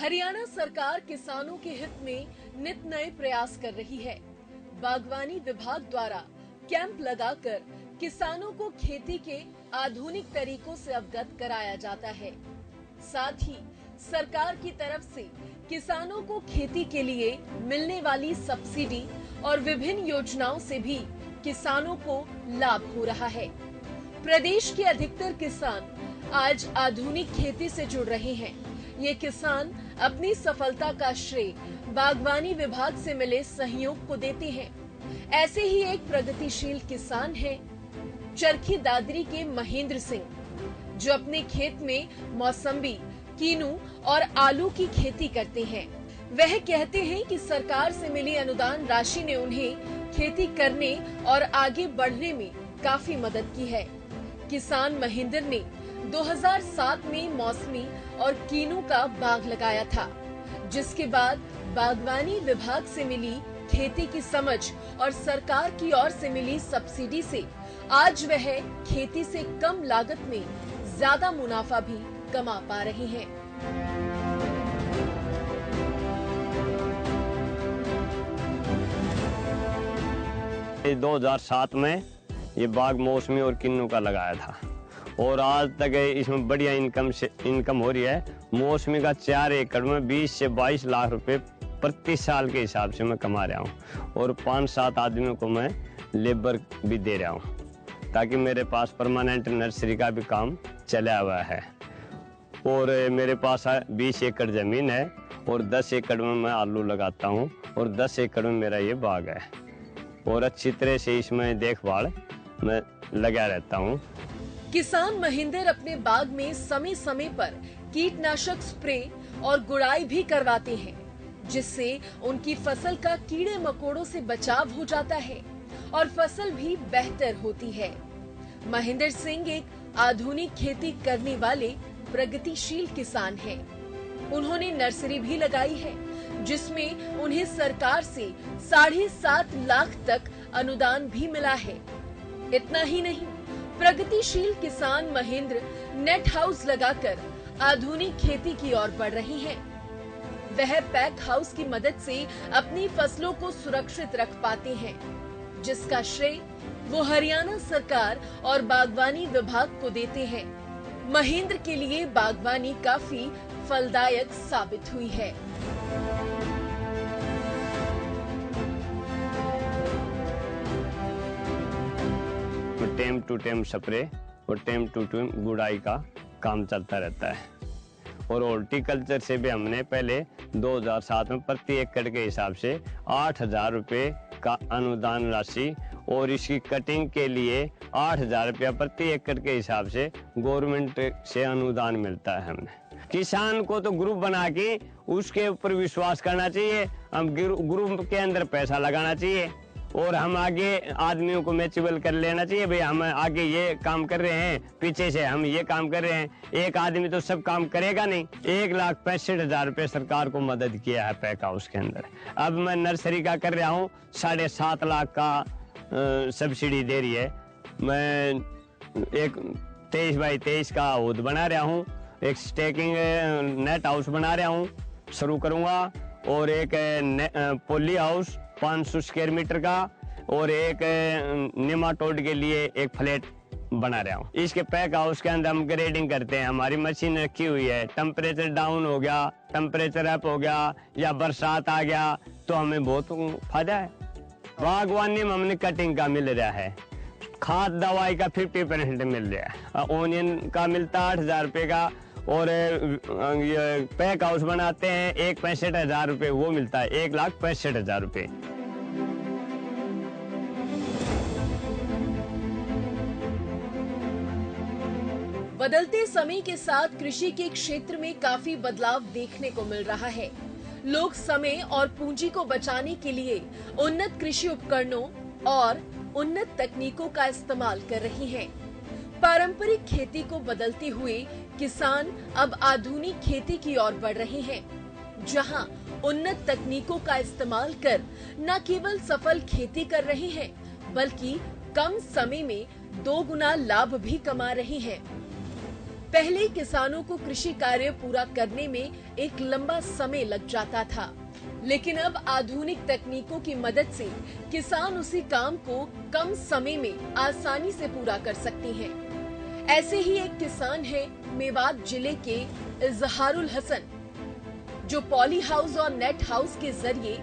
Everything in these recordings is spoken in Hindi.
हरियाणा सरकार किसानों के हित में नित नए प्रयास कर रही है। बागवानी विभाग द्वारा कैंप लगाकर किसानों को खेती के आधुनिक तरीकों से अवगत कराया जाता है। साथ ही सरकार की तरफ से किसानों को खेती के लिए मिलने वाली सब्सिडी और विभिन्न योजनाओं से भी किसानों को लाभ हो रहा है। प्रदेश के अधिकतर किसान आज आधुनिक खेती से जुड़ रहे हैं। ये किसान अपनी सफलता का श्रेय बागवानी विभाग से मिले सहयोग को देते हैं। ऐसे ही एक प्रगतिशील किसान हैं चरखी दादरी के महेंद्र सिंह, जो अपने खेत में मौसम्बी, कीनू और आलू की खेती करते हैं। वह कहते हैं कि सरकार से मिली अनुदान राशि ने उन्हें खेती करने और आगे बढ़ने में काफी मदद की है। किसान महेंद्र ने 2007 में मौसमी और कीनू का बाग लगाया था, जिसके बाद बागवानी विभाग से मिली खेती की समझ और सरकार की ओर से मिली सब्सिडी से आज वह खेती से कम लागत में ज्यादा मुनाफा भी कमा पा रहे हैं। 2007 में ये बाग मौसमी और किन्नू का लगाया था और आज तक इसमें बढ़िया इनकम हो रही है। मौसमी का 4 एकड़ में 20 से 22 लाख रुपए प्रति साल के हिसाब से मैं कमा रहा हूँ और 5-7 आदमियों को मैं लेबर भी दे रहा हूँ, ताकि मेरे पास परमानेंट नर्सरी का भी काम चला हुआ है। और मेरे पास 20 एकड़ ज़मीन है और 10 एकड़ में मैं आलू लगाता हूँ और 10 एकड़ में मेरा ये बाग है और अच्छी तरह से इसमें देखभाल मैं लगा रहता हूँ। किसान महेंद्र अपने बाग में समय समय पर कीटनाशक स्प्रे और गुड़ाई भी करवाते हैं, जिससे उनकी फसल का कीड़े मकोड़ों से बचाव हो जाता है और फसल भी बेहतर होती है। महेंद्र सिंह एक आधुनिक खेती करने वाले प्रगतिशील किसान हैं। उन्होंने नर्सरी भी लगाई है, जिसमें उन्हें सरकार से 7.5 लाख तक अनुदान भी मिला है। इतना ही नहीं, प्रगतिशील किसान महेंद्र नेट हाउस लगाकर आधुनिक खेती की ओर बढ़ रहे हैं। वह पैक हाउस की मदद से अपनी फसलों को सुरक्षित रख पाते हैं, जिसका श्रेय वो हरियाणा सरकार और बागवानी विभाग को देते हैं। महेंद्र के लिए बागवानी काफी फलदायक साबित हुई है। टाइम टू टाइम स्प्रे और टाइम टू टाइम गुड़ाई का काम चलता रहता है। और हॉर्टिकल्चर से भी हमने पहले 2007 में प्रति एकड़ के हिसाब से 8,000 रुपये का अनुदान राशि और इसकी कटिंग के लिए 8,000 रुपया प्रति एकड़ के हिसाब से गवर्नमेंट से अनुदान मिलता है। हमने किसान को तो ग्रुप बना के उसके ऊपर विश्वास करना चाहिए, हम ग्रुप के अंदर पैसा लगाना चाहिए और हम आगे आदमियों को मैचेबल कर लेना चाहिए। भाई हम आगे ये काम कर रहे हैं, पीछे से हम ये काम कर रहे हैं। एक आदमी तो सब काम करेगा नहीं। 1,65,000 रुपये सरकार को मदद किया है पैक हाउस के अंदर। अब मैं नर्सरी का कर रहा हूँ, 7.5 लाख का सब्सिडी दे रही है। मैं एक 23 बाई 23 का हौद बना रहा हूँ, एक स्टेकिंग नेट हाउस बना रहा हूँ, शुरू करूँगा, और एक पोली हाउस 500 स्क्वायर मीटर का और एक नेमाटोड के लिए एक फ्लैट बना रहा हूँ। इसके पैक हाउस के अंदर हम ग्रेडिंग करते हैं। हमारी मशीन रखी हुई है। टेम्परेचर डाउन हो गया, टेम्परेचर अप हो गया या बरसात आ गया तो हमें बहुत फायदा है। बागवानी में हमने कटिंग का मिल रहा है, खाद दवाई का 50% मिल रहा है, ओनियन का मिलता 8,000 रुपये का, और ये पैक हाउस बनाते हैं 1,65,000 रुपये, वो मिलता है 1,65,000 रुपये। बदलते समय के साथ कृषि के क्षेत्र में काफी बदलाव देखने को मिल रहा है। लोग समय और पूंजी को बचाने के लिए उन्नत कृषि उपकरणों और उन्नत तकनीकों का इस्तेमाल कर रहे हैं। पारंपरिक खेती को बदलते हुए किसान अब आधुनिक खेती की ओर बढ़ रहे हैं, जहां उन्नत तकनीकों का इस्तेमाल कर न केवल सफल खेती कर रहे हैं, बल्कि कम समय में 2 गुना लाभ भी कमा रहे हैं। पहले किसानों को कृषि कार्य पूरा करने में एक लंबा समय लग जाता था, लेकिन अब आधुनिक तकनीकों की मदद से किसान उसी काम को कम समय में आसानी से पूरा कर सकते हैं। ऐसे ही एक किसान है मेवात जिले के इजहारुल हसन, जो पॉली हाउस और नेट हाउस के जरिए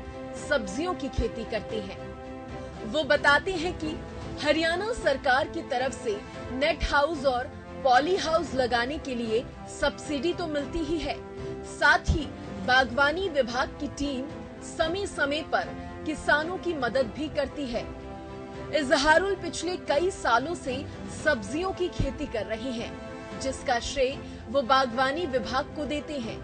सब्जियों की खेती करते हैं। वो बताते हैं कि हरियाणा सरकार की तरफ से नेट हाउस और पॉली हाउस लगाने के लिए सब्सिडी तो मिलती ही है, साथ ही बागवानी विभाग की टीम समय समय पर किसानों की मदद भी करती है। इजहारुल पिछले कई सालों से सब्जियों की खेती कर रहे हैं, जिसका श्रेय वो बागवानी विभाग को देते हैं।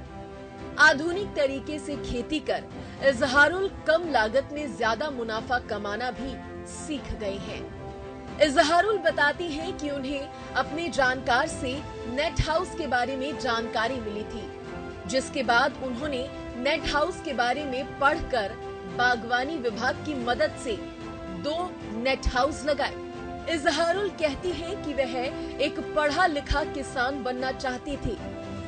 आधुनिक तरीके से खेती कर इजहारुल कम लागत में ज्यादा मुनाफा कमाना भी सीख गए हैं। इजहारुल बताती हैं कि उन्हें अपने जानकार से नेट हाउस के बारे में जानकारी मिली थी, जिसके बाद उन्होंने नेट हाउस के बारे में पढ़कर बागवानी विभाग की मदद से 2 नेट हाउस लगाए। इजहारुल कहती हैं कि वह एक पढ़ा लिखा किसान बनना चाहती थी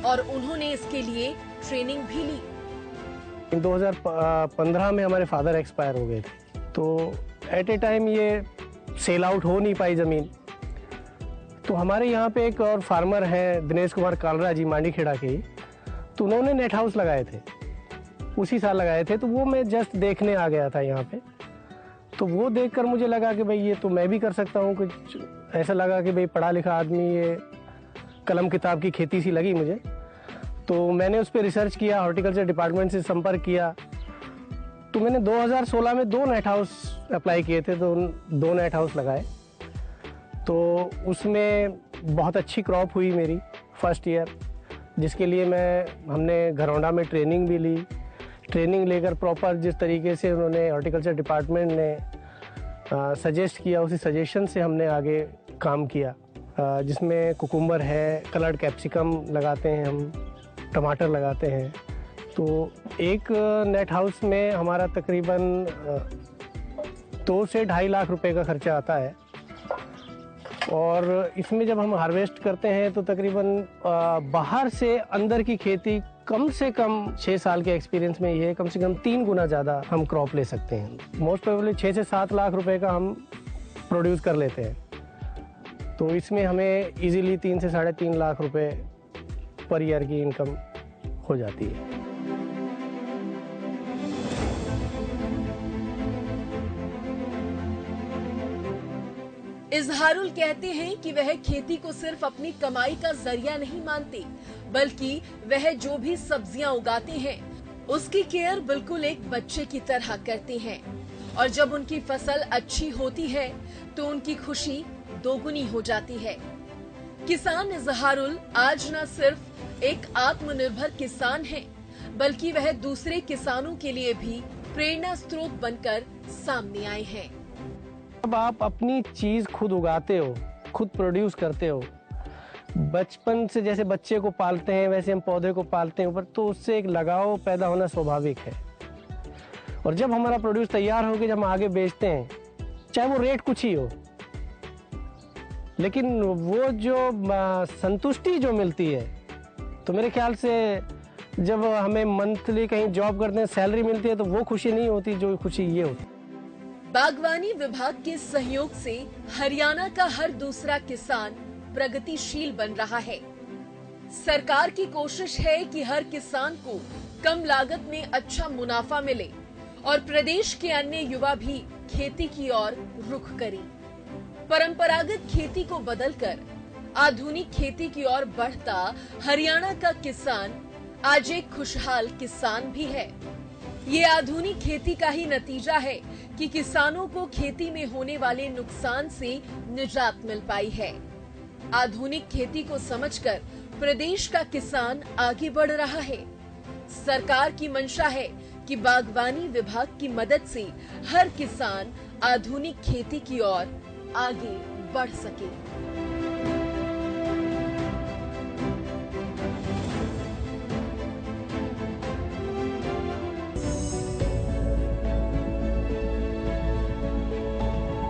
और उन्होंने इसके लिए ट्रेनिंग भी ली। 2015 में हमारे फादर एक्सपायर हो गए थे, तो एट ए टाइम ये सेल आउट हो नहीं पाई ज़मीन। तो हमारे यहाँ पे एक और फार्मर हैं दिनेश कुमार कालरा जी, मांडीखेड़ा के ही, तो उन्होंने नेट हाउस लगाए थे, उसी साल लगाए थे। तो वो मैं जस्ट देखने आ गया था यहाँ पे, तो वो देखकर मुझे लगा कि भाई ये तो मैं भी कर सकता हूँ। कुछ ऐसा लगा कि भाई पढ़ा लिखा आदमी, ये कलम किताब की खेती सी लगी मुझे। तो मैंने उस पर रिसर्च किया, हॉर्टिकल्चर डिपार्टमेंट से संपर्क किया। तो मैंने 2016 में 2 नेट हाउस अप्लाई किए थे, तो 2 नेट हाउस लगाए। तो उसमें बहुत अच्छी क्रॉप हुई मेरी फर्स्ट ईयर, जिसके लिए हमने घरौंडा में ट्रेनिंग भी ली। ट्रेनिंग लेकर प्रॉपर जिस तरीके से उन्होंने हॉर्टिकल्चर डिपार्टमेंट ने सजेस्ट किया, उसी सजेशन से हमने आगे काम किया, जिसमें कुकुम्बर है, कलर्ड कैप्सिकम लगाते हैं हम, टमाटर लगाते हैं। तो एक नेट हाउस में हमारा तकरीबन 2 से 2.5 लाख रुपए का खर्चा आता है। और इसमें जब हम हार्वेस्ट करते हैं तो तकरीबन बाहर से अंदर की खेती कम से कम 6 साल के एक्सपीरियंस में ये कम से कम 3 गुना ज़्यादा हम क्रॉप ले सकते हैं। मोस्ट प्रोबेबली 6 से 7 लाख रुपए का हम प्रोड्यूस कर लेते हैं। तो इसमें हमें इजीली 3 से 3.5 लाख रुपए पर ईयर की इनकम हो जाती है। इजहारुल कहते हैं कि वह खेती को सिर्फ अपनी कमाई का जरिया नहीं मानते, बल्कि वह जो भी सब्जियां उगाते हैं उसकी केयर बिल्कुल एक बच्चे की तरह करते हैं। और जब उनकी फसल अच्छी होती है तो उनकी खुशी दोगुनी हो जाती है। किसान इजहारुल आज न सिर्फ एक आत्मनिर्भर किसान है, बल्कि वह दूसरे किसानों के लिए भी प्रेरणा स्रोत बनकर सामने आए हैं। अब आप अपनी चीज खुद उगाते हो, खुद प्रोड्यूस करते हो, बचपन से जैसे बच्चे को पालते हैं वैसे हम पौधे को पालते हैं ऊपर, तो उससे एक लगाव पैदा होना स्वाभाविक है। और जब हमारा प्रोड्यूस तैयार हो के जब हम आगे बेचते हैं, चाहे वो रेट कुछ ही हो, लेकिन वो जो संतुष्टि जो मिलती है, तो मेरे ख्याल से जब हमें मंथली कहीं जॉब करते हैं सैलरी मिलती है, तो वो खुशी नहीं होती जो खुशी ये होती। बागवानी विभाग के सहयोग से हरियाणा का हर दूसरा किसान प्रगतिशील बन रहा है। सरकार की कोशिश है कि हर किसान को कम लागत में अच्छा मुनाफा मिले और प्रदेश के अन्य युवा भी खेती की ओर रुख करें। परंपरागत खेती को बदलकर आधुनिक खेती की ओर बढ़ता हरियाणा का किसान आज एक खुशहाल किसान भी है। ये आधुनिक खेती का ही नतीजा है कि किसानों को खेती में होने वाले नुकसान से निजात मिल पाई है। आधुनिक खेती को समझकर प्रदेश का किसान आगे बढ़ रहा है। सरकार की मंशा है कि बागवानी विभाग की मदद से हर किसान आधुनिक खेती की ओर आगे बढ़ सके।